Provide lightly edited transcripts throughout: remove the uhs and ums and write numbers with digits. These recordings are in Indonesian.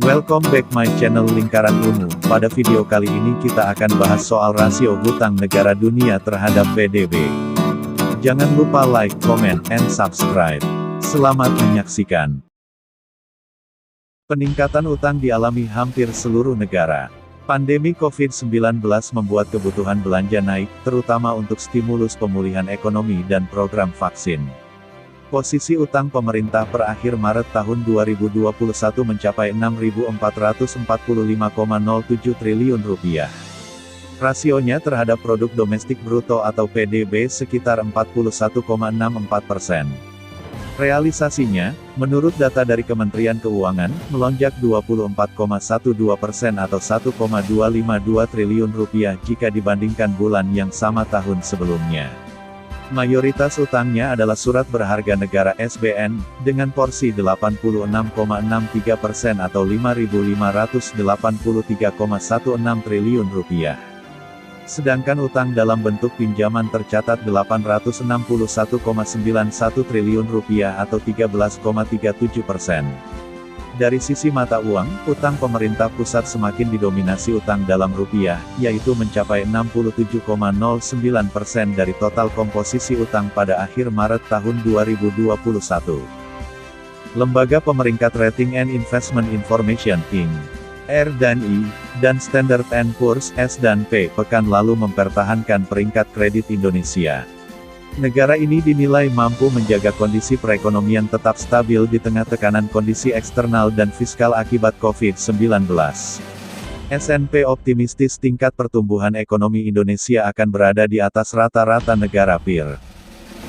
Welcome back my channel Lingkaran Ungu. Pada video kali ini kita akan bahas soal rasio hutang negara dunia terhadap PDB. Jangan lupa like, comment, and subscribe. Selamat menyaksikan. Peningkatan utang dialami hampir seluruh negara. Pandemi COVID-19 membuat kebutuhan belanja naik, terutama untuk stimulus pemulihan ekonomi dan program vaksin. Posisi utang pemerintah per akhir Maret tahun 2021 mencapai Rp6.445,07 triliun. Rasionya terhadap produk domestik bruto atau PDB sekitar 41,64%. Realisasinya, menurut data dari Kementerian Keuangan, melonjak 24,12% atau Rp1,252 triliun jika dibandingkan bulan yang sama tahun sebelumnya. Mayoritas utangnya adalah surat berharga negara SBN, dengan porsi 86,63% atau Rp5.583,16 triliun. Sedangkan utang dalam bentuk pinjaman tercatat Rp861,91 triliun atau 13,37%. Dari sisi mata uang, utang pemerintah pusat semakin didominasi utang dalam rupiah, yaitu mencapai 67,09% dari total komposisi utang pada akhir Maret tahun 2021. Lembaga Pemeringkat Rating and Investment Information Inc. R&I, dan Standard & Poor's S&P pekan lalu mempertahankan peringkat kredit Indonesia. Negara ini dinilai mampu menjaga kondisi perekonomian tetap stabil di tengah tekanan kondisi eksternal dan fiskal akibat COVID-19. S&P optimistis tingkat pertumbuhan ekonomi Indonesia akan berada di atas rata-rata negara peer.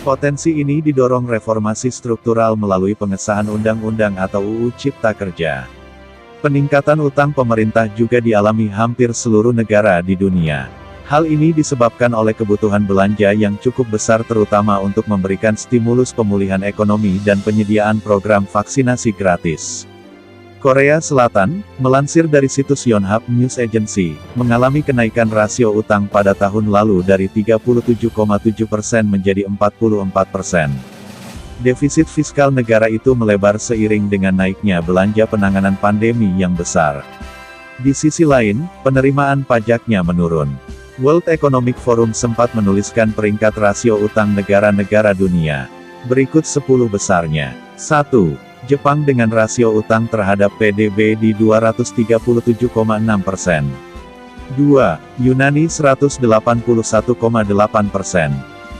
Potensi ini didorong reformasi struktural melalui pengesahan undang-undang atau UU Cipta Kerja. Peningkatan utang pemerintah juga dialami hampir seluruh negara di dunia. Hal ini disebabkan oleh kebutuhan belanja yang cukup besar terutama untuk memberikan stimulus pemulihan ekonomi dan penyediaan program vaksinasi gratis. Korea Selatan, melansir dari situs Yonhap News Agency, mengalami kenaikan rasio utang pada tahun lalu dari 37,7% menjadi 44%. Defisit fiskal negara itu melebar seiring dengan naiknya belanja penanganan pandemi yang besar. Di sisi lain, penerimaan pajaknya menurun. World Economic Forum sempat menuliskan peringkat rasio utang negara-negara dunia. Berikut 10 besarnya. 1. Jepang dengan rasio utang terhadap PDB di 237,6%. 2. Yunani 181,8%.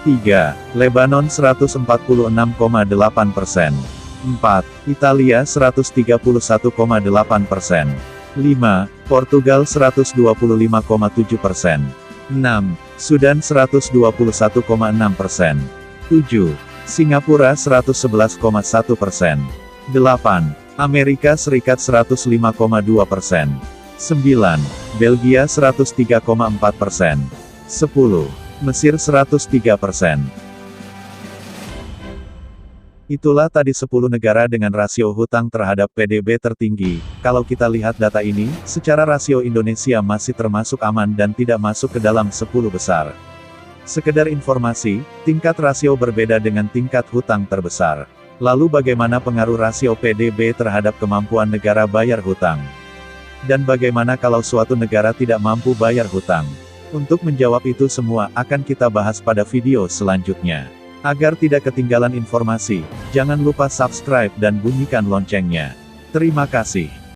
3. Lebanon 146,8%. 4. Italia 131,8%. 5. Portugal 125,7%. 6. Sudan 121,6%. 7. Singapura 111,1%. 8. Amerika Serikat 105,2%. 9. Belgia 103,4%. 10. Mesir 103%. Itulah tadi 10 negara dengan rasio hutang terhadap PDB tertinggi. Kalau kita lihat data ini, secara rasio Indonesia masih termasuk aman dan tidak masuk ke dalam 10 besar. Sekedar informasi, tingkat rasio berbeda dengan tingkat hutang terbesar. Lalu bagaimana pengaruh rasio PDB terhadap kemampuan negara bayar hutang? Dan bagaimana kalau suatu negara tidak mampu bayar hutang? Untuk menjawab itu semua, akan kita bahas pada video selanjutnya. Agar tidak ketinggalan informasi, jangan lupa subscribe dan bunyikan loncengnya. Terima kasih.